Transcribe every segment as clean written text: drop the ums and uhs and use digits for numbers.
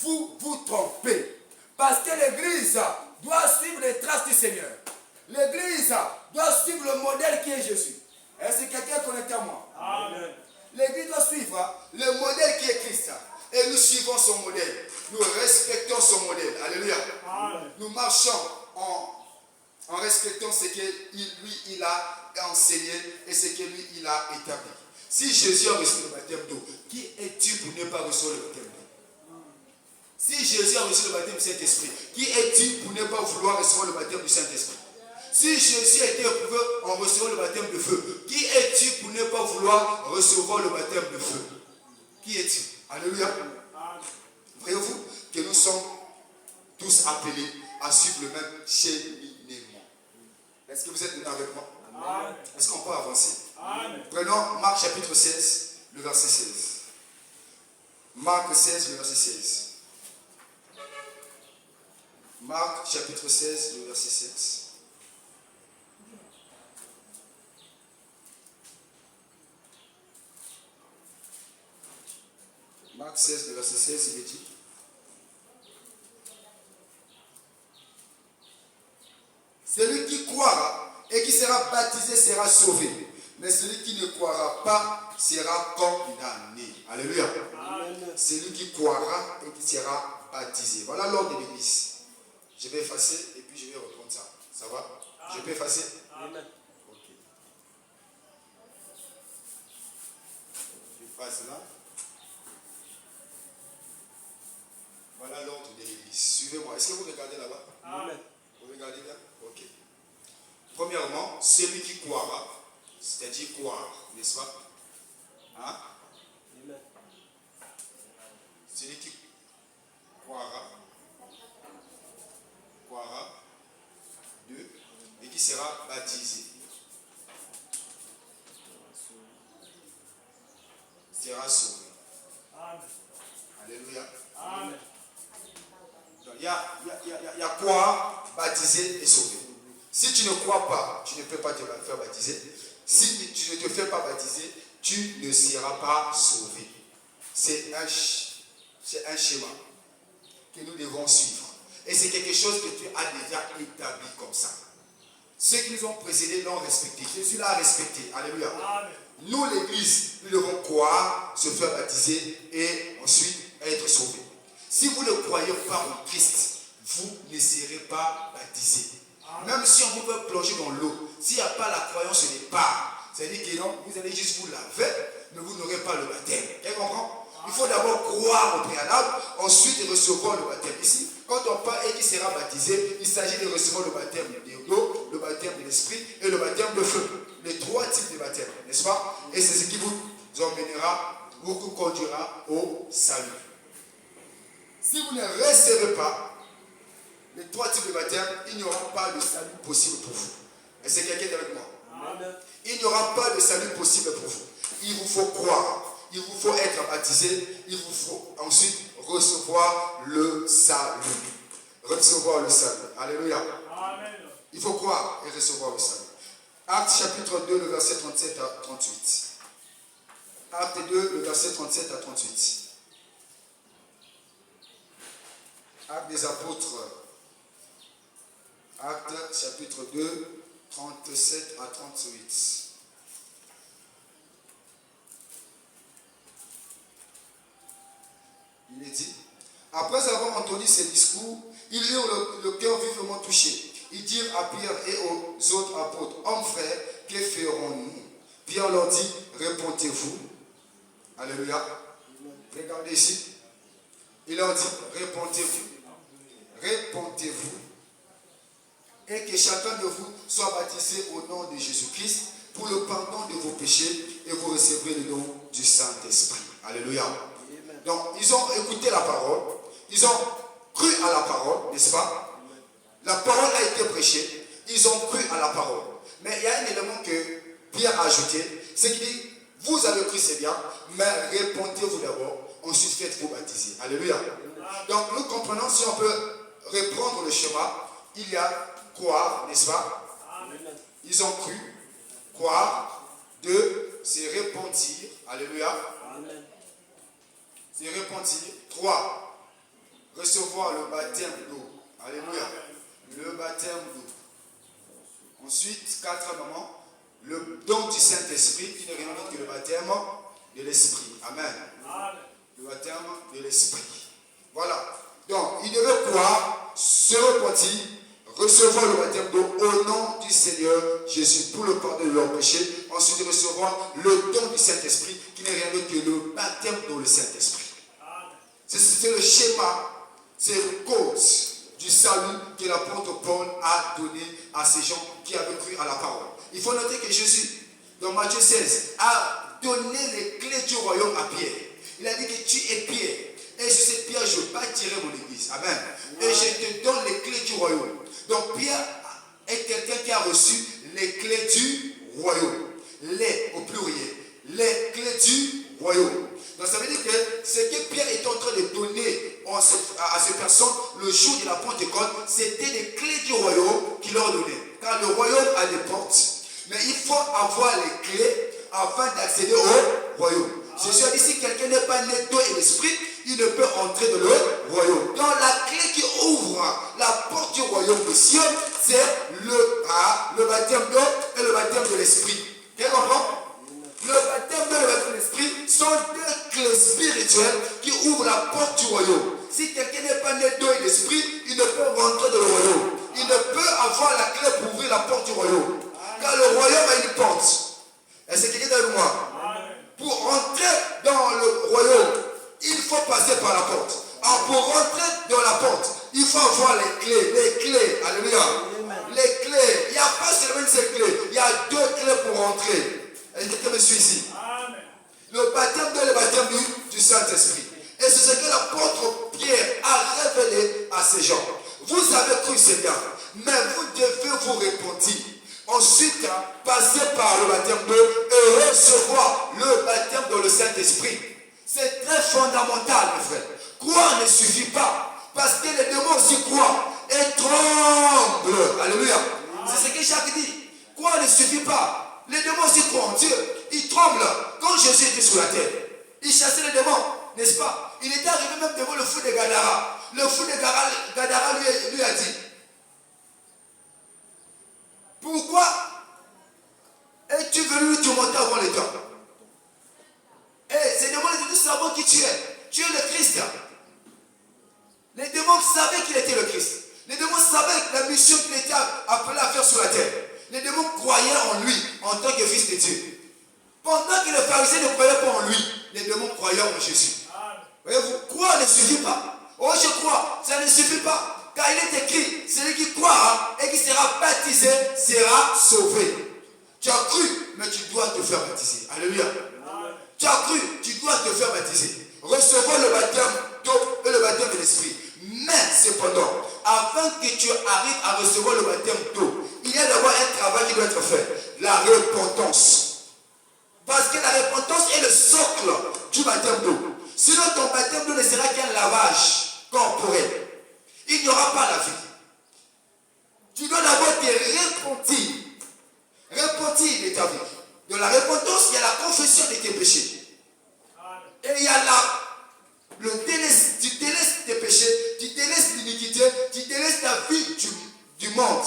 vous vous trompez. Parce que l'Église doit suivre les traces du Seigneur. L'Église doit suivre le modèle qui est Jésus. Est-ce que quelqu'un est connecté à moi? Amen. L'Église doit suivre le modèle qui est Christ. Et nous suivons son modèle. Nous respectons son modèle. Alléluia. Amen. Nous marchons en respectant ce que lui il a enseigné et ce que lui il a établi. Si Jésus a reçu le baptême d'eau, qui es-tu pour ne pas recevoir le baptême d'eau? Si Jésus a reçu le baptême du Saint-Esprit, qui es-tu pour ne pas vouloir recevoir le baptême du Saint-Esprit? Si Jésus a été éprouvé en recevant le baptême de feu, qui es-tu pour ne pas vouloir recevoir le baptême de feu? Qui es-tu? Alléluia. Voyez-vous que nous sommes tous appelés à suivre le même cheminement. Est-ce que vous êtes avec moi? Amen. Est-ce qu'on peut avancer? Amen. Prenons Marc chapitre 16, le verset 16. Marc 16, le verset 16. Marc chapitre 16, le verset 16. Marc 16, le verset 16, il est dit. Celui qui croira et qui sera baptisé sera sauvé. Mais celui qui ne croira pas sera condamné. Alléluia. Amen. Celui qui croira et qui sera baptisé. Voilà l'ordre de l'Église. Je vais effacer et puis je vais reprendre ça. Ça va? Je peux effacer? Amen. Ok. Je passe là. Voilà l'ordre de l'Église. Suivez-moi. Est-ce que vous regardez là-bas? Amen. Vous regardez là? Ok. Premièrement, celui qui croira, c'est-à-dire croire, n'est-ce pas? Hein? Amen. Celui qui croira, deux, et qui sera baptisé. Sera sauvé. Amen. Alléluia. Amen. Donc, il y a croire, baptiser et sauver. Si tu ne crois pas, tu ne peux pas te faire baptiser. Si tu ne te fais pas baptiser, tu ne seras pas sauvé. C'est un schéma que nous devons suivre. Et c'est quelque chose que tu as déjà établi comme ça. Ceux qui nous ont précédés l'ont respecté. Jésus l'a respecté. Alléluia. Amen. Nous, l'Église, nous devons croire, se faire baptiser et ensuite être sauvés. Si vous ne croyez pas en Christ, vous ne serez pas baptisés. Même si on vous peut plonger dans l'eau, s'il n'y a pas la croyance au départ, c'est-à-dire que non, vous allez juste vous laver, mais vous n'aurez pas le baptême. Tu comprends? Il faut d'abord croire au préalable, ensuite recevoir le baptême. Ici, quand on parle et qui sera baptisé, il s'agit de recevoir le baptême de l'eau, le baptême de l'esprit et le baptême de feu. Les trois types de baptême, n'est-ce pas? Et c'est ce qui vous emmènera, vous conduira au salut. Si vous ne recevez pas les trois types de baptême, il n'y aura pas de salut possible pour vous. Est-ce que quelqu'un est avec moi? Amen. Il n'y aura pas de salut possible pour vous. Il vous faut croire. Il vous faut être baptisé. Il vous faut ensuite recevoir le salut. Recevoir le salut. Alléluia. Amen. Il faut croire et recevoir le salut. Acte chapitre 2, le verset 37 à 38. Acte 2, le verset 37 à 38. Acte des apôtres. Acte chapitre 2, 37 à 38. Il est dit, après avoir entendu ces discours, ils eurent le cœur vivement touché. Ils dirent à Pierre et aux autres apôtres, hommes frères, que ferons-nous? Pierre leur dit, répondez-vous. Alléluia. Regardez ici. Il leur dit, répondez-vous. Répondez-vous. Et que chacun de vous soit baptisé au nom de Jésus-Christ pour le pardon de vos péchés et vous recevrez le don du Saint-Esprit. Alléluia. Donc, ils ont écouté la parole, ils ont cru à la parole, n'est-ce pas? La parole a été prêchée, ils ont cru à la parole. Mais il y a un élément que Pierre a ajouté, c'est qu'il dit, vous avez cru, c'est bien, mais répondez-vous d'abord, ensuite faites-vous baptiser. Alléluia. Donc, nous comprenons, si on peut reprendre le schéma, il y a croire, n'est-ce pas? Ils ont cru, croire, deux, c'est repentir. Alléluia. Amen. C'est repentir. 3, recevoir le baptême d'eau. Alléluia. Le baptême d'eau. Ensuite, 4 moments, le don du Saint-Esprit, qui n'est rien d'autre que le baptême de l'Esprit. Amen. Le baptême de l'Esprit. Voilà. Donc, il devait croire, se repentir, recevoir le baptême d'eau au nom du Seigneur Jésus pour le pardon de leurs péchés. Ensuite, recevoir le don du Saint-Esprit, qui n'est rien d'autre que le baptême dans le Saint-Esprit. C'est le schéma, c'est la cause du salut que l'apôtre Paul a donné à ces gens qui avaient cru à la parole. Il faut noter que Jésus, dans Matthieu 16, a donné les clés du royaume à Pierre. Il a dit que tu es Pierre. Et sur cette pierre, je bâtirai mon église. Amen. Et je te donne les clés du royaume. Donc Pierre est quelqu'un qui a reçu les clés du royaume. Les, au pluriel. Les clés du royaume. Donc ça veut dire que ce que Pierre est en train de donner à ces personnes le jour de la Pentecôte, c'était les clés du royaume qu'il leur donnait. Car le royaume a des portes. Mais il faut avoir les clés afin d'accéder au royaume. Jésus a dit, si quelqu'un n'est pas né d'eau et d'esprit, il ne peut entrer dans le royaume. Donc la clé qui ouvre la porte du royaume des cieux, c'est le baptême d'eau et le baptême de l'esprit. Tu comprends? Le baptême d'eau et le baptême de l'esprit sont deux clés spirituelles qui ouvrent la porte du royaume. Si quelqu'un n'est pas né d'eau et d'esprit, il ne peut rentrer dans le royaume. Il ne peut avoir la clé pour ouvrir la porte du royaume. Car le royaume a une porte. Est-ce que quelqu'un est avec moi? Pour rentrer dans le royaume, il faut passer par la porte. Alors pour rentrer dans la porte, il faut avoir les clés. Les clés, alléluia. Les clés, il n'y a pas seulement ces clés, il y a deux clés pour rentrer. Est-ce que quelqu'un me suit ici? Le baptême de le baptême du Saint-Esprit. Et c'est ce que l'apôtre Pierre a révélé à ces gens. Vous avez cru, Seigneur, mais vous devez vous repentir. Ensuite, passer par le baptême d'eau et recevoir le baptême dans le Saint-Esprit. C'est très fondamental, mes frères. Croire ne suffit pas. Parce que les démons aussi croient et tremblent. Alléluia. C'est ce que Jacques dit. Croire ne suffit pas. Les démons aussi croient en Dieu. Ils tremblent. Quand Jésus était sur la terre, il chassait les démons, n'est-ce pas? Il était arrivé même devant le fou de Gadara. Le fou de Gadara lui a dit, pourquoi es-tu venu nous tourmenter avant le temps? Et ces démons, nous savons qui tu es. Tu es le Christ. Les démons savaient qu'il était le Christ. Les démons savaient la mission qu'il était appelé à faire sur la terre. Les démons croyaient en lui en tant que fils de Dieu. Pendant que les pharisiens ne croyaient pas en lui, les démons croyaient en Jésus. Voyez-vous, croire ne suffit pas. Oh, je crois, ça ne suffit pas. Car il est écrit, celui qui croira et qui sera baptisé sera sauvé. Tu as cru, mais tu dois te faire baptiser. Alléluia. Tu as cru, tu dois te faire baptiser. Recevoir le baptême d'eau et le baptême de l'esprit. Mais cependant, avant que tu arrives à recevoir le baptême d'eau, il y a d'abord un travail qui doit être fait. La repentance. Parce que la repentance est le socle du baptême d'eau. Sinon ton baptême d'eau ne sera qu'un lavage corporel. Il n'y aura pas la vie. Tu dois d'abord te repentir. Repentir de ta vie. Dans la repentance, il y a la confession de tes péchés. Et il y a tu délaisses tes péchés, tu délaisses l'iniquité, tu délaisses ta vie du monde.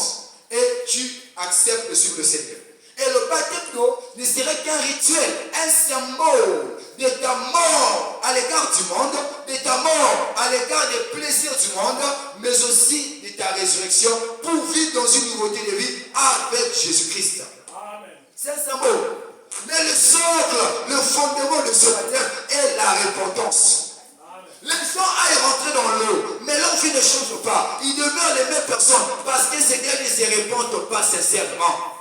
Et tu acceptes de suivre le Seigneur. Et le baptême d'eau ne serait qu'un rituel, un symbole de ta mort à l'égard du monde, de ta mort à l'égard des plaisirs du monde, mais aussi de ta résurrection pour vivre dans une nouveauté de vie avec Jésus-Christ. C'est un symbole. Mais le socle, le fondement de ce baptême est la repentance. Les gens aillent rentrer dans l'eau, mais leur vie ne change pas. Ils demeurent les mêmes personnes parce que ces derniers ne se répandent pas sincèrement.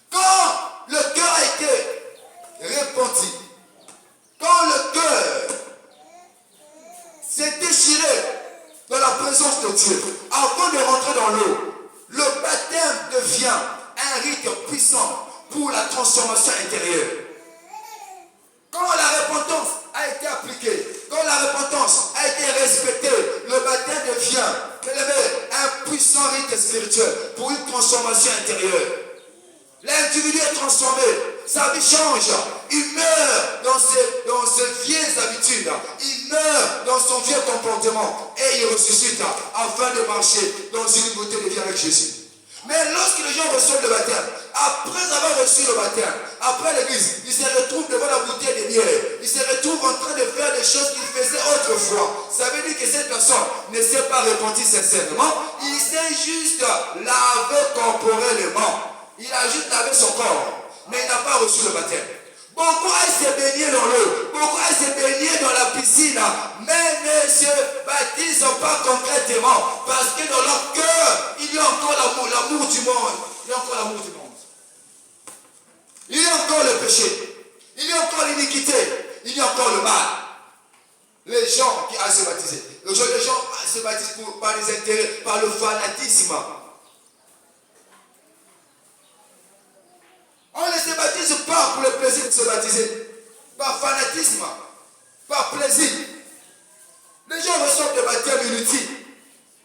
Quand le cœur a été repenti, quand le cœur s'est déchiré dans la présence de Dieu, avant de rentrer dans l'eau, le baptême devient un rite puissant pour la transformation intérieure. Quand la repentance a été appliquée, quand la repentance a été respectée, le baptême devient un puissant rite spirituel pour une transformation intérieure. L'individu est transformé, sa vie change, il meurt dans ses vieilles habitudes, il meurt dans son vieux comportement. repentement et il ressuscite afin de marcher dans une beauté de vie avec Jésus. Mais lorsque les gens reçoivent le baptême, après avoir reçu le baptême, après l'église, ils se retrouvent devant la bouteille de bière. Ils se retrouvent en train de faire des choses qu'ils faisaient autrefois. Ça veut dire que cette personne ne s'est pas repentie sincèrement. Il s'est juste lavé corporellement. Il a juste lavé son corps. Mais il n'a pas reçu le baptême. Beaucoup aillent se baigner dans l'eau, beaucoup aillent se baigner dans la piscine, mais ne se baptisent pas concrètement, parce que dans leur cœur, il y a encore l'amour du monde. Il y a encore l'amour du monde. Il y a encore le péché. Il y a encore l'iniquité. Il y a encore le mal. Les gens qui aillent se baptiser. Les gens se baptisent par les intérêts, par le fanatisme. On ne se baptise pas pour le plaisir de se baptiser. Par fanatisme. Par plaisir. Les gens reçoivent des baptêmes inutiles.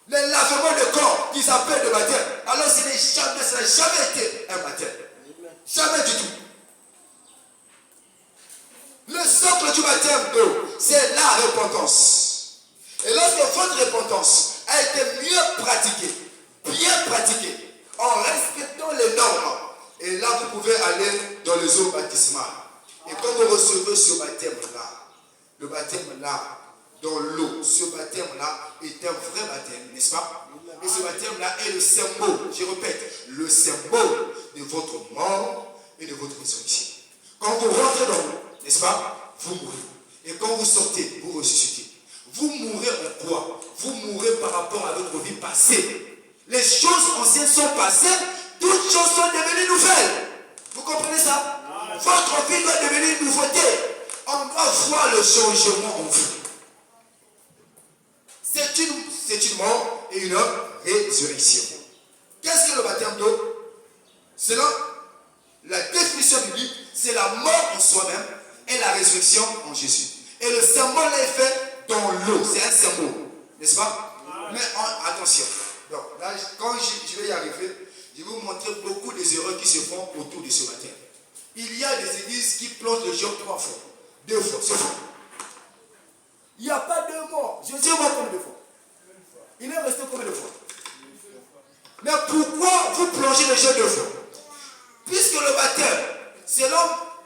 Les lavements de corps qu'ils appellent de baptême. Alors ça n'a jamais été un baptême. Jamais du tout. Le socle du baptême d'eau, c'est la repentance. Et lorsque votre repentance a été mieux pratiquée, bien pratiquée, en respectant les normes, et là vous pouvez aller dans les eaux baptismales. Et quand vous recevez ce baptême-là, le baptême-là, dans l'eau, ce baptême-là est un vrai baptême, n'est-ce pas? Et ce baptême-là est le symbole, je répète, le symbole de votre mort et de votre résurrection. Quand vous rentrez dans l'eau, n'est-ce pas? Vous mourrez. Et quand vous sortez, vous ressuscitez. Vous mourrez en quoi? Vous mourrez par rapport à votre vie passée. Les choses anciennes sont passées, toutes choses sont devenues nouvelles. Vous comprenez ça? Votre vie doit devenir une nouveauté. On doit voir le changement en vous. C'est une mort et une résurrection. Qu'est-ce que le baptême d'eau? Selon la définition biblique, c'est la mort en soi-même et la résurrection en Jésus. Et le symbole est fait dans l'eau. C'est un symbole. N'est-ce pas? Mais attention. Donc, là, quand je vais y arriver, je vais vous montrer beaucoup des erreurs qui se font autour de ce baptême. Il y a des églises qui plongent les gens 3 fois. 2 fois, c'est faux. Il n'y a pas 2 morts. Jésus est mort combien de fois? Il est resté combien de fois? Mais pourquoi vous plongez les gens 2 fois? Puisque le baptême, selon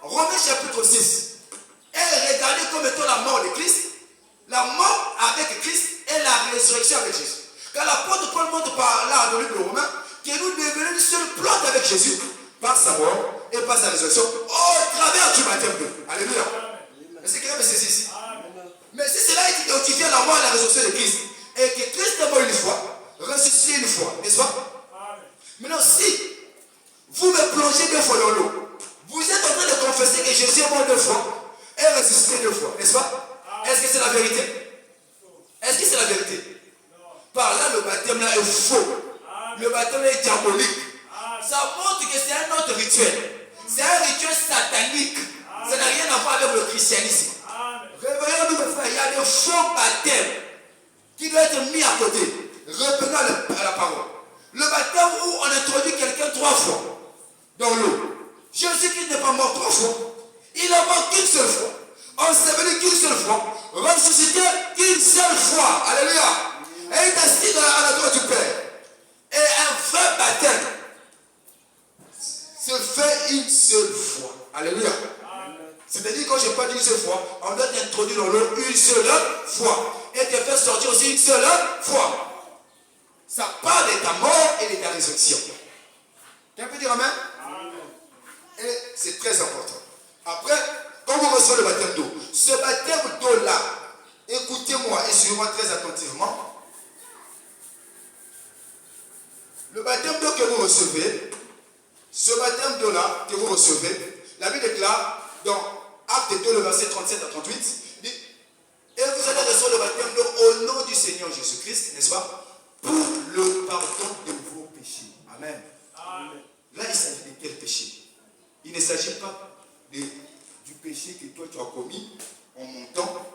Romains chapitre 6, est regardé comme étant la mort de Christ, la mort avec Christ et la résurrection avec Jésus. Car l'apôtre Paul montre par là dans le livre de Romains que nous devenons une seule plante avec Jésus par sa mort et par sa résurrection au travers du baptême d'eau. Alléluia. Est-ce que c'est ici? Mais si cela est identifié à la mort et à la résurrection de Christ, et que Christ est mort une fois, ressuscité une fois, n'est-ce pas? Maintenant, si vous me plongez 2 fois dans l'eau, vous êtes en train de confesser que Jésus est mort 2 fois et ressuscité 2 fois, n'est-ce pas? Est-ce que c'est la vérité? Est-ce que c'est la vérité? Par là, le baptême là est faux. Le baptême est diabolique. Ça montre que c'est un autre rituel. C'est un rituel satanique. Ça n'a rien à voir avec le christianisme. Réveillons-nous, mes frères, il y a des faux baptêmes qui doivent être mis à côté. Revenons à la parole. Le baptême où on introduit quelqu'un 3 fois dans l'eau. Jésus-Christ n'est pas mort 3 fois. Il est mort qu'une seule fois. Enseveli qu'une seule fois. Ressuscité qu'une seule fois. Alléluia. Et il est assis à la droite du Père. Et un vrai baptême se fait une seule fois. Alléluia. C'est-à-dire quand je parle d'une seule fois, on doit t'introduire dans l'eau une seule fois. Et te faire sortir aussi une seule fois. Ça parle de ta mort et de ta résurrection. Quelqu'un peut dire amen? Et c'est très important. Après, quand vous recevez le baptême d'eau, ce baptême d'eau-là, écoutez-moi et suivez-moi très attentivement. Le baptême d'eau que vous recevez, ce baptême d'eau-là que vous recevez, la Bible déclare dans Acte 2, le verset 37 à 38, dit, et vous allez recevoir le baptême d'eau au nom du Seigneur Jésus-Christ, n'est-ce pas? Pour le pardon de vos péchés. Amen. Là, il s'agit de quel péché? Il ne s'agit pas du péché que toi tu as commis en montant,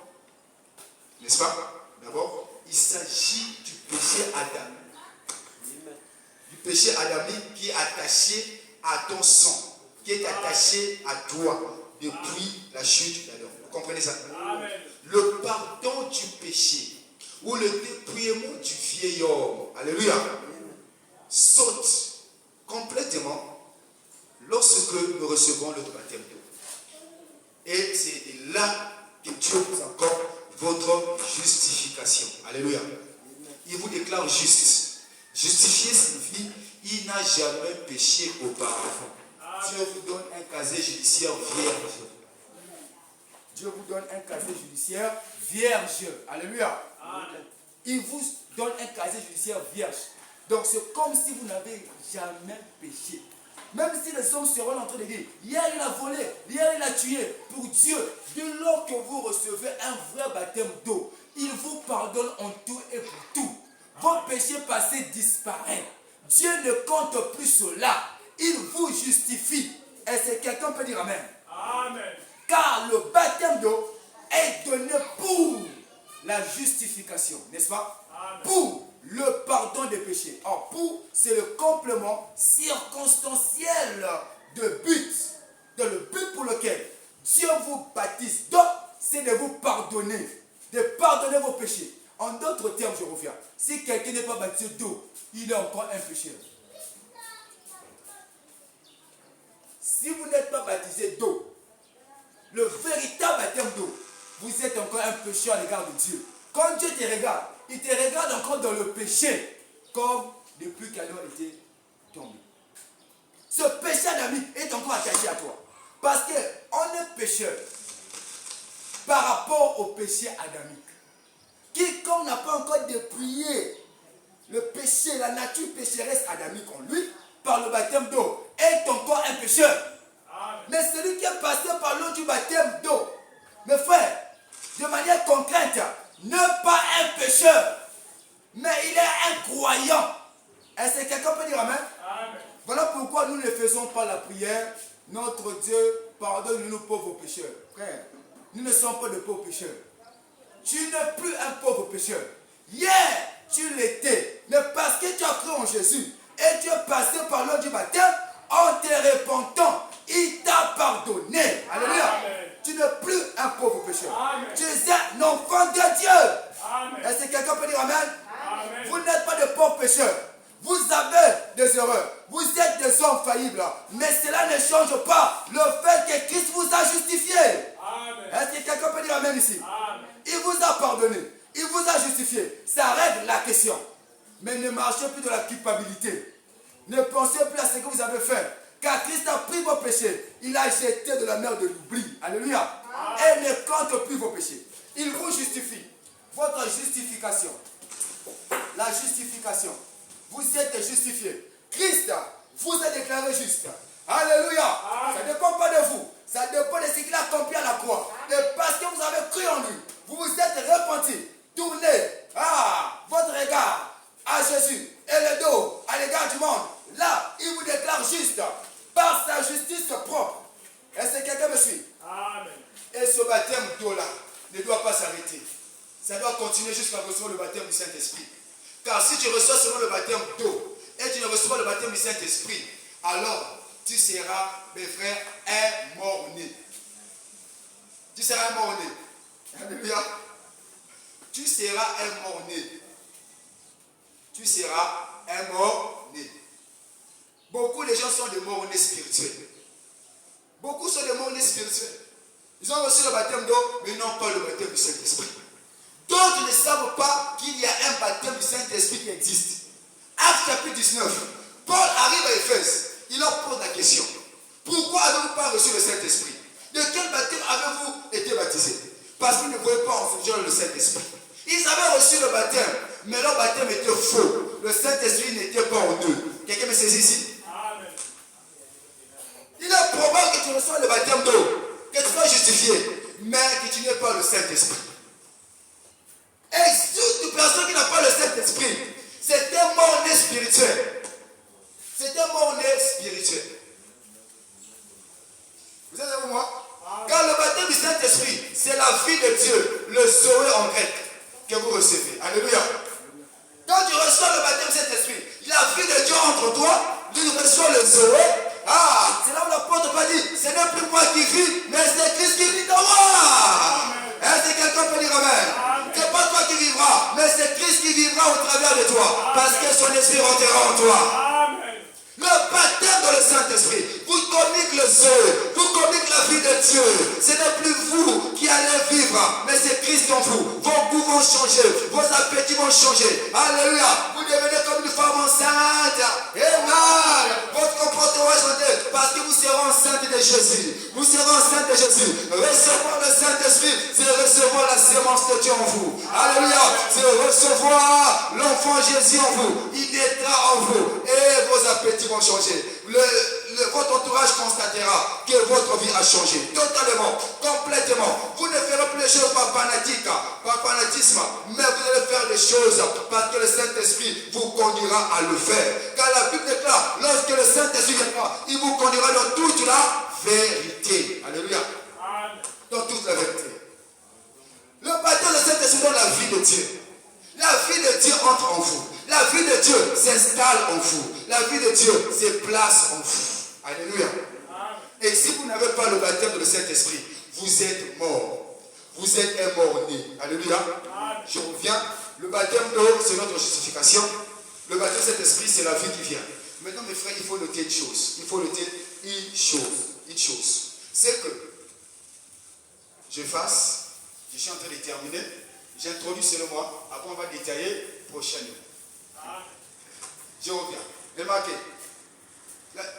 n'est-ce pas? D'abord, il s'agit du péché adamique. Du péché adamique qui est attaché à ton sang, qui est attaché à toi depuis la chute d'Adam. Vous comprenez ça? Amen. Le pardon du péché ou le dépouillement du vieil homme, alléluia, saute complètement lorsque nous recevons le baptême d'eau. Et c'est là que Dieu vous accorde votre justification. Alléluia. Il vous déclare juste. Justifié signifie il n'a jamais péché auparavant. Dieu vous donne un casier judiciaire vierge. Dieu vous donne un casier judiciaire vierge. Alléluia. Amen. Il vous donne un casier judiciaire vierge. Donc c'est comme si vous n'avez jamais péché. Même si les hommes seront en train de dire, hier il a volé, hier il a tué, pour Dieu, dès lors que vous recevez un vrai baptême d'eau, il vous pardonne en tout et pour tout. Vos péchés passés disparaissent. Dieu ne compte plus cela. Il vous justifie. Est-ce que quelqu'un peut dire Amen? Amen. Car le baptême d'eau est donné pour la justification, n'est-ce pas? Amen. Pour le pardon des péchés. Or, pour, c'est le complément circonstanciel de but. Le but pour lequel Dieu vous baptise d'eau, c'est de vous pardonner. De pardonner vos péchés. En d'autres termes, je reviens. Si quelqu'un n'est pas baptisé d'eau, il est encore un pécheur. Si vous n'êtes pas baptisé d'eau, le véritable baptême d'eau, vous êtes encore un pécheur à l'égard de Dieu. Quand Dieu te regarde, il te regarde encore dans le péché, comme depuis qu'Adam était tombé. Ce péché adamique est encore attaché à toi. Parce qu'on est pécheur par rapport au péché adamique. Quiconque n'a pas encore dépouillé le péché, la nature pécheresse adamique en lui, par le baptême d'eau, est encore un pécheur. Amen. Mais celui qui est passé par l'eau du baptême d'eau, mes frères, de manière concrète, n'est pas un pécheur, mais il est un croyant. Est-ce que quelqu'un peut dire Amen? Amen. Voilà pourquoi nous ne faisons pas la prière. Notre Dieu, pardonne-nous pauvres pécheurs. Frère, nous ne sommes pas de pauvres pécheurs. Tu n'es plus un pauvre pécheur. Hier, tu l'étais. Mais parce que tu as cru en Jésus et tu es passé par l'eau du baptême, en te repentant, il t'a pardonné. Alléluia. Amen. Tu n'es plus un pauvre pécheur. Amen. Tu es un enfant de Dieu. Amen. Est-ce que quelqu'un peut dire Amen? Amen. Vous n'êtes pas de pauvres pécheurs. Vous avez des erreurs. Vous êtes des hommes faillibles. Mais cela ne change pas le fait que Christ vous a justifié. Amen. Est-ce que quelqu'un peut dire Amen ici? Amen. Il vous a pardonné. Il vous a justifié. Ça règle la question. Mais ne marchez plus de la culpabilité. Ne pensez plus à ce que vous avez fait. Car Christ a pris vos péchés. Il a jeté de la mer de l'oubli. Alléluia. Et ne compte plus vos péchés. Il vous justifie. Votre justification. La justification. Vous êtes justifié. Christ vous a déclaré juste. Alléluia. Ça ne dépend pas de vous. Ça dépend de ce qu'il a accompli à la croix. Et parce que vous avez cru en lui, vous vous êtes repenti. Tournez votre regard à Jésus et le dos à l'égard du monde. Là, il vous déclare juste par sa justice propre. Est-ce que quelqu'un me suit? Amen. Et ce baptême d'eau-là ne doit pas s'arrêter. Ça doit continuer jusqu'à recevoir le baptême du Saint-Esprit. Car si tu reçois seulement le baptême d'eau et tu ne reçois pas le baptême du Saint-Esprit, alors tu seras, mes frères, un mort-né. Tu seras un mort-né. Alléluia. Tu seras un mort-né. Tu seras un mort-né. Beaucoup de gens sont des morts-nés spirituels. Beaucoup sont des morts-nés spirituels. Ils ont reçu le baptême d'eau, mais ils n'ont pas le baptême du Saint-Esprit. D'autres ne savent pas qu'il y a un baptême du Saint-Esprit qui existe. Acte chapitre 19. Paul arrive à Éphèse. Il leur pose la question. Pourquoi avez-vous pas reçu le Saint-Esprit? De quel baptême avez-vous été baptisé? Parce qu'ils ne voyaient pas en fonction le Saint-Esprit. Ils avaient reçu le baptême, mais leur baptême était faux. Le Saint-Esprit n'était pas en eux. Quelqu'un me saisit ici? Amen. Il est probable que tu reçois le baptème d'eau, que tu sois justifié, mais que tu n'aies pas le Saint-Esprit. Et toute personne qui n'a pas le Saint-Esprit, c'est un mort-né spirituel. C'est un mort-né spirituel. Vous êtes avec moi? Car le baptême du Saint-Esprit, c'est la vie de Dieu, le Zoé en grec, que vous recevez. Alléluia. Quand tu reçois le baptême du Saint-Esprit, la vie de Dieu entre toi, tu reçois le Zoé. C'est là où l'apôtre va dire, ce n'est plus moi qui vis, mais c'est Christ qui vit en moi. Est-ce que quelqu'un peut dire Amen? C'est pas toi qui vivras, mais c'est Christ qui vivra au travers de toi, parce que son esprit rentrera en toi. Amen. Le baptême dans le Saint-Esprit vous communique le Dieu, vous communique la vie de Dieu. Ce n'est plus vous qui allez vivre, mais c'est Christ en vous. Vos goûts vont changer, vos appétits vont changer. Alléluia. Vous devenez comme une femme enceinte. Amen. Votre comportement va changer parce que vous serez enceinte de Jésus. Vous serez enceinte de Jésus. Recevoir le Saint-Esprit, c'est recevoir la sémence de Dieu en vous. Alléluia. C'est recevoir l'enfant Jésus en vous. Il naîtra en vous et vos appétits vont changer. Votre entourage constatera que votre vie a changé totalement, complètement. Vous ne ferez plus les choses par fanatisme, mais vous allez faire les choses parce que le Saint-Esprit vous conduira à le faire. Car la Bible déclare, lorsque le Saint-Esprit viendra, il vous conduira dans toute la vérité. Alléluia. Dans toute la vérité. Le baptême du Saint-Esprit donne la vie de Dieu. La vie de Dieu entre en vous. La vie de Dieu s'installe en vous. La vie de Dieu se place en vous. Alléluia. Et si vous n'avez pas le baptême de Saint-Esprit, vous êtes mort. Vous êtes un mort-né. Alléluia. Je reviens. Le baptême d'eau, c'est notre justification. Le baptême de Saint-Esprit, c'est la vie qui vient. Maintenant, mes frères, il faut noter une chose. Il faut noter une chose. C'est que je suis en train de terminer. J'introduis selon moi. Après, on va détailler prochainement. Je reviens. Remarquez.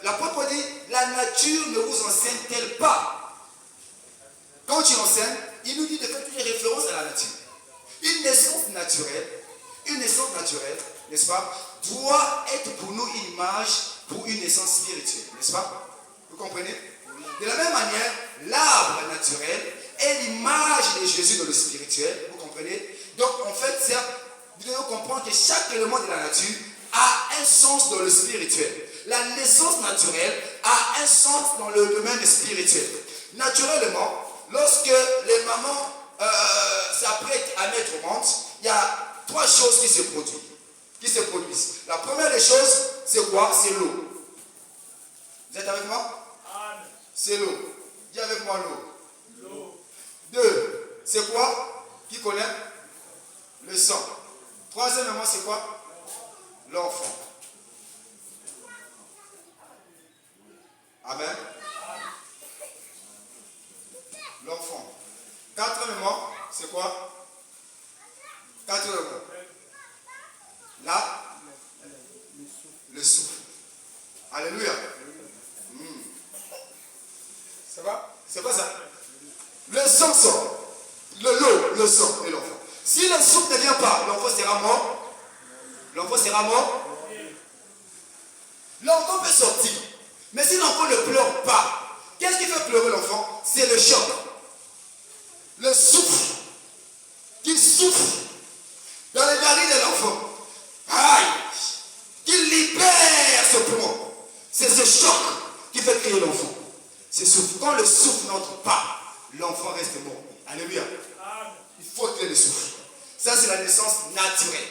L'apôtre dit, la nature ne vous enseigne-t-elle pas? Quand il enseigne, il nous dit de faire toutes les références à la nature. Une naissance naturelle, n'est-ce pas, doit être pour nous une image pour une naissance spirituelle, n'est-ce pas? Vous comprenez? De la même manière, l'arbre naturel est l'image de Jésus dans le spirituel, vous comprenez? Donc en fait, vous devez comprendre que chaque élément de la nature a un sens dans le spirituel. La naissance naturelle a un sens dans le domaine spirituel. Naturellement, lorsque les mamans s'apprêtent à mettre au monde, il y a trois choses qui se produisent. La première des choses, c'est quoi? C'est l'eau. Vous êtes avec moi? C'est l'eau. Dis avec moi l'eau. Deux, c'est quoi? Qui connaît? Le sang. Troisièmement, c'est quoi? L'enfant. Amen. L'enfant. Quatrièmement, c'est quoi? Là, le souffle. Alléluia. Ça va? C'est pas ça? Le sang sort. L'eau, le sang et l'enfant. Si le souffle ne vient pas, l'enfant sera mort. L'enfant peut sortir. Mais si l'enfant ne pleure pas, qu'est-ce qui fait pleurer l'enfant? C'est le choc. Le souffle. Qu'il souffle dans les narines de l'enfant. Aïe! Qu'il libère ce poumon. C'est ce choc qui fait crier l'enfant. C'est souffle. Quand le souffle n'entre pas, l'enfant reste mort. Alléluia. Il faut qu'il y ait le souffle. Ça, c'est la naissance naturelle.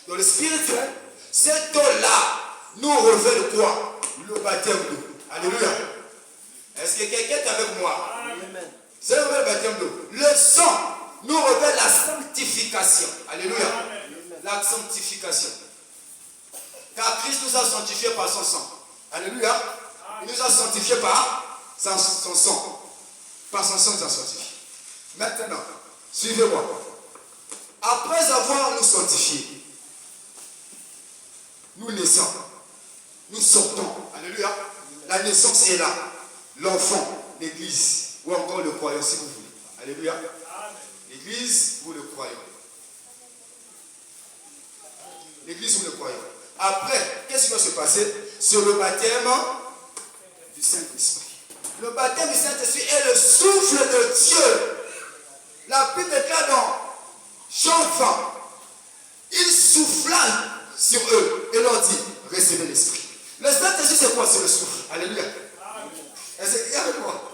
Dans le spirituel, cette eau-là nous révèle quoi? Le baptême d'eau. Alléluia. Est-ce que quelqu'un est avec moi? Amen. C'est le baptême d'eau. Le sang nous révèle la sanctification. Alléluia. Amen. La sanctification. Car Christ nous a sanctifiés par son sang. Alléluia. Amen. Il nous a sanctifiés par son sang. Par son sang, il nous a sanctifiés. Maintenant, suivez-moi. Après avoir nous sanctifiés, nous naissons. Nous sortons. Alléluia. La naissance est là. L'enfant, l'église, ou encore le croyant, si vous voulez. Alléluia. L'église ou le croyant. L'église ou le croyant. Après, qu'est-ce qui va se passer? C'est le baptême du Saint-Esprit. Le baptême du Saint-Esprit est le souffle de Dieu. La Bible déclare dans Jean 20, il souffla sur eux et leur dit, recevez l'Esprit. Le Saint-Esprit, c'est quoi? C'est le souffle. Alléluia. Est-ce qu'il y a avec moi?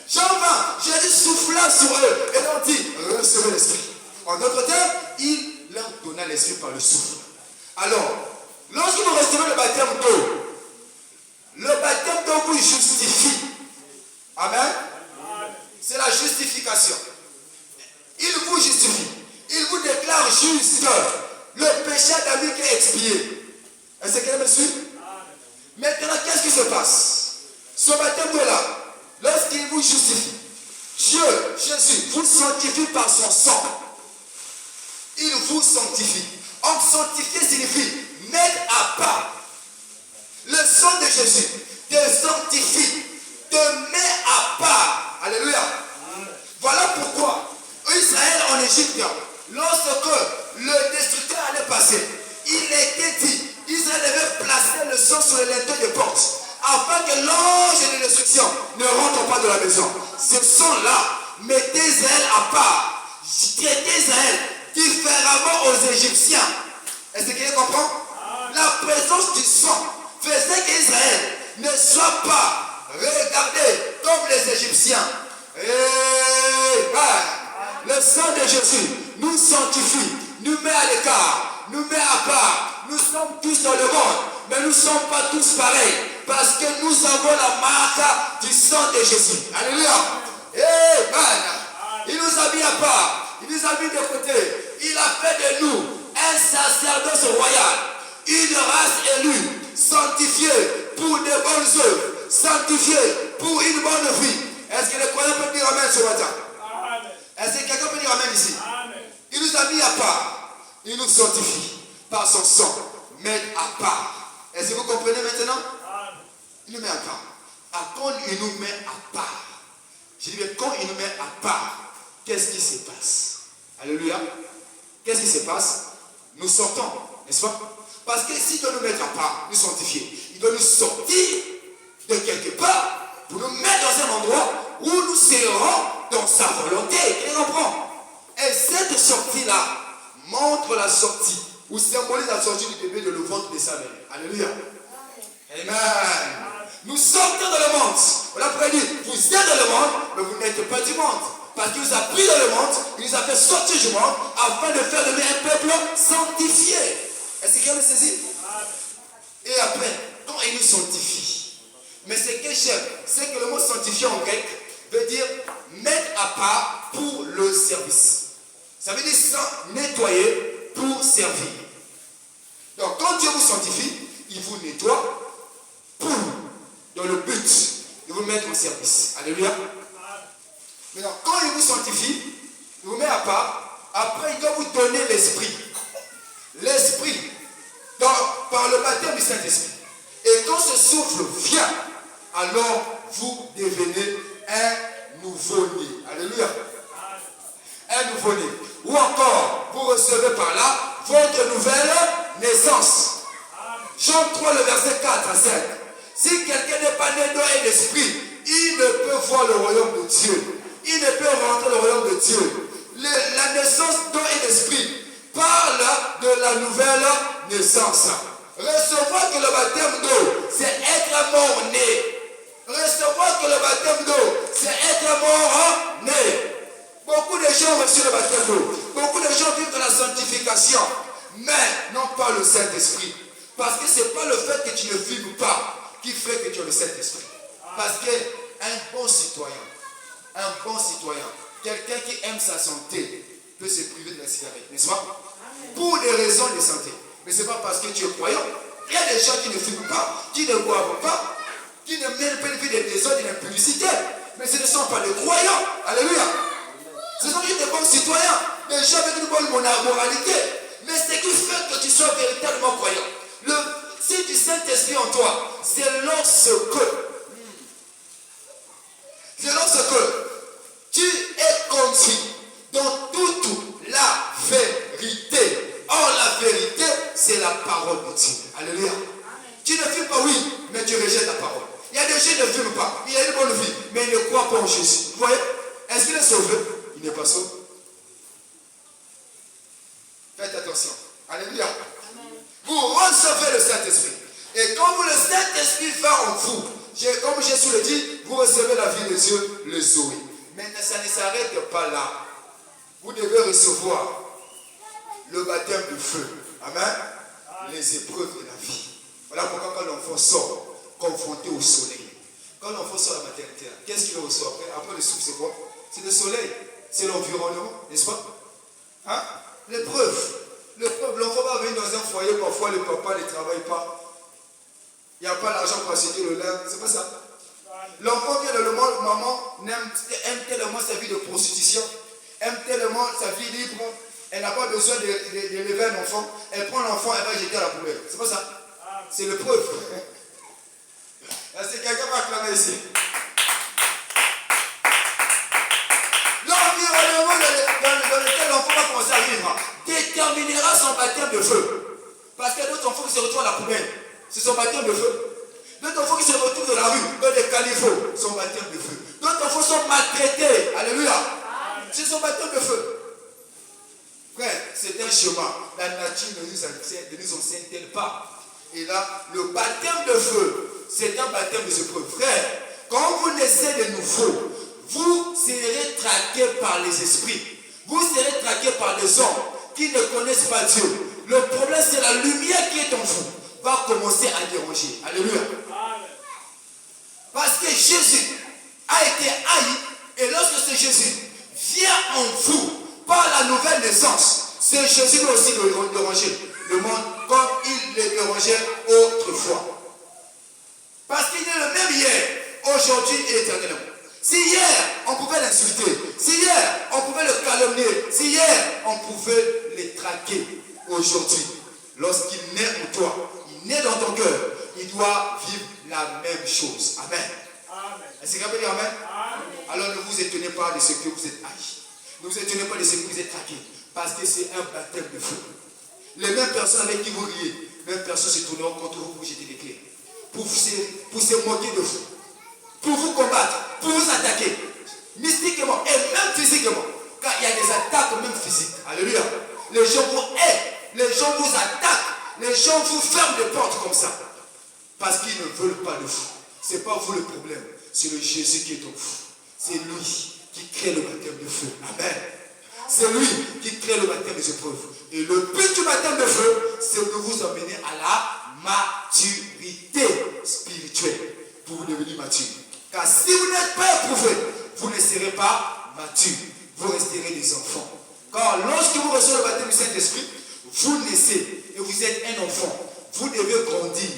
Jean 20, Jésus souffla sur eux et leur dit, recevez l'Esprit. En d'autres termes, il leur donna l'Esprit par le souffle. Alors, lorsque vous recevez le baptême d'eau vous justifie. Amen. C'est la justification. Il vous justifie. Il vous déclare juste. Le péché d'Adam qui est expié. Est-ce que me suit? Maintenant, qu'est-ce qui se passe? Ce baptême-là, lorsqu'il vous justifie, Dieu, Jésus, vous sanctifie par son sang. Il vous sanctifie. En sanctifier signifie mettre à part. Le sang de Jésus te sanctifie, te met à part. Alléluia. Voilà pourquoi Israël en Égypte, lorsque le destructeur allait passer, il était dit, Israël devait placer le sang sur les linteaux des portes, afin que l'ange de destruction ne rentre pas dans la maison. Ce sang-là mettait Israël à part, traitait Israël différemment aux Égyptiens. Est-ce que quelqu'un comprend? La présence du sang faisait qu'Israël ne soit pas regardé comme les Égyptiens. Le sang de Jésus nous sanctifie, nous met à l'écart, nous met à part. Nous sommes tous dans le monde, mais nous ne sommes pas tous pareils, parce que nous avons la marque du sang de Jésus. Alléluia. Il nous a mis à part, il nous a mis de côté. Il a fait de nous un sacerdoce royal, une race élue, sanctifiée pour de bonnes œuvres, sanctifiée pour une bonne vie. Est-ce que les croyants peuvent dire amen ce matin? Amen. Est-ce que quelqu'un peut dire amen ici? Amen. Il nous a mis à part, il nous sanctifie par son sang, mettre à part. Est-ce que vous comprenez maintenant? Amen. Il nous met à part. Quand il nous met à part, je dis, mais quand il nous met à part, qu'est-ce qui se passe? Alléluia. Qu'est-ce qui se passe? Nous sortons, n'est-ce pas? Parce que s'il doit nous mettre à part, nous sanctifier, il doit nous sortir de quelque part pour nous mettre dans un endroit où nous serons dans sa volonté. Il comprend? Et cette sortie-là montre la sortie, ou symbolise la sortie du bébé de le ventre de sa mère. Alléluia. Amen. Nous sortons dans le monde. On a prédit, vous êtes dans le monde, mais vous n'êtes pas du monde. Parce qu'il nous a pris dans le monde, il nous a fait sortir du monde, afin de faire de nous un peuple sanctifié. Est-ce qu'il y a le saisi? Et après, quand il nous sanctifie, mais ce que j'aime, c'est que le mot sanctifié en grec veut dire mettre à part pour le service. Ça veut dire nettoyer pour servir. Donc quand Dieu vous sanctifie, il vous nettoie pour, dans le but de vous mettre en service. Alléluia. Maintenant, quand il vous sanctifie, il vous met à part, après il doit vous donner l'esprit. L'esprit, par le baptême du Saint-Esprit. Et quand ce souffle vient, alors vous devenez un nouveau-né. Alléluia. Un nouveau-né. Ou encore, vous recevez par là votre nouvelle naissance. Jean 3, le verset 4 à 5. Si quelqu'un n'est pas né d'eau et d'esprit, il ne peut voir le royaume de Dieu. Il ne peut rentrer dans le royaume de Dieu. La naissance d'eau et d'esprit parle de la nouvelle naissance. Recevoir que le baptême d'eau, c'est être mort-né. Recevoir que le baptême d'eau, c'est être mort-né. Beaucoup de gens ont reçu le baptême d'eau. Beaucoup de gens vivent dans la sanctification, mais n'ont pas le Saint-Esprit. Parce que ce n'est pas le fait que tu ne fumes pas qui fait que tu as le Saint-Esprit. Parce qu'un bon citoyen, quelqu'un qui aime sa santé, peut se priver de la cigarette, n'est-ce pas? Pour des raisons de santé. Mais ce n'est pas parce que tu es croyant. Il y a des gens qui ne fument pas, qui ne boivent pas, qui ne mènent pas une vie de désordre et d'impudicité. Mais ce ne sont pas des croyants. Alléluia. Ce sont juste des bons citoyens, des gens avec une bonne moralité. Mais ce qui fait que tu sois véritablement croyant, si du Saint-Esprit en toi, c'est lorsque tu es conduit dans toute la vérité. Or, la vérité, c'est la parole de Dieu. Alléluia. Tu ne fumes pas, oui, mais tu rejettes la parole. Il y a des gens qui ne fument pas, il a une bonne vie, mais ils ne croient pas en Jésus. Vous voyez? Est-ce qu'il est sauvé? Il n'est pas sauvé. Faites attention. Alléluia. Vous recevez le Saint-Esprit. Et quand le Saint-Esprit va en vous, comme Jésus le dit, vous recevez la vie de Dieu, le Zoé. Mais ça ne s'arrête pas là. Vous devez recevoir le baptême du feu. Amen. Les épreuves de la vie. Voilà pourquoi quand l'enfant sort, confronté au soleil. Quand l'enfant sort à la maternité, qu'est-ce qu'il reçoit après? Après le souffle, c'est quoi? C'est le soleil. C'est l'environnement, n'est-ce pas? Hein? L'épreuve. L'enfant va venir dans un foyer, parfois le papa ne travaille pas. Il n'y a pas l'argent pour acheter le lait. C'est pas ça. L'enfant vient dans le monde, maman aime tellement sa vie de prostitution, aime tellement sa vie libre. Elle n'a pas besoin d'élever un enfant. Elle prend l'enfant, elle va jeter à la poubelle. C'est pas ça. C'est l'épreuve. C'est quelqu'un qui va acclamer ici. L'environnement dans lequel l'enfant va commencer à vivre déterminera son baptême de feu. Parce qu'il y a d'autres enfants qui se retrouvent à la poubelle. C'est son baptême de feu. D'autres enfants qui se retrouvent dans la rue, dans les caniveaux, son baptême de feu. D'autres enfants sont maltraités. Alléluia. C'est son baptême de feu. Frère, c'est un chemin. La nature ne nous enseigne-t-elle pas? Et là, le baptême de feu, c'est un baptême de ce peuple. Frère, quand vous naissez de nouveau, vous serez traqués par les esprits. Vous serez traqués par des hommes qui ne connaissent pas Dieu. Le problème, c'est la lumière qui est en vous va commencer à déranger. Alléluia. Parce que Jésus a été haï, et lorsque ce Jésus vient en vous par la nouvelle naissance, ce Jésus doit aussi déranger le monde comme il le dérangeait autrefois. Parce qu'il est le même hier, aujourd'hui et éternellement. Si hier on pouvait l'insulter, si hier on pouvait le calomnier, si hier on pouvait les traquer, aujourd'hui, lorsqu'il naît en toi, il naît dans ton cœur, il doit vivre la même chose. Amen. Est-ce que vous pouvez dire amen? Alors ne vous étonnez pas de ce que vous êtes haïs. Ne vous étonnez pas de ce que vous êtes traqués. Parce que c'est un baptême de feu. Les mêmes personnes avec qui vous riez, les mêmes personnes se tourneront contre vous pour jeter des clés. Pour se moquer de vous. Pour vous combattre, pour vous attaquer. Mystiquement et même physiquement. Car il y a des attaques même physiques. Alléluia. Les gens vous haïssent. Les gens vous attaquent. Les gens vous ferment des portes comme ça. Parce qu'ils ne veulent pas de vous. Ce n'est pas vous le problème. C'est le Jésus qui est en vous. C'est lui qui crée le baptême de feu. Amen. C'est lui qui crée le baptême des épreuves. Et le but du baptême de feu, c'est de vous emmener à la maturité spirituelle. Pour vous devenir mature. Car si vous n'êtes pas éprouvé, vous ne serez pas mature. Vous resterez des enfants. Car lorsque vous recevez le baptême du Saint-Esprit, vous naissez et vous êtes un enfant. Vous devez grandir.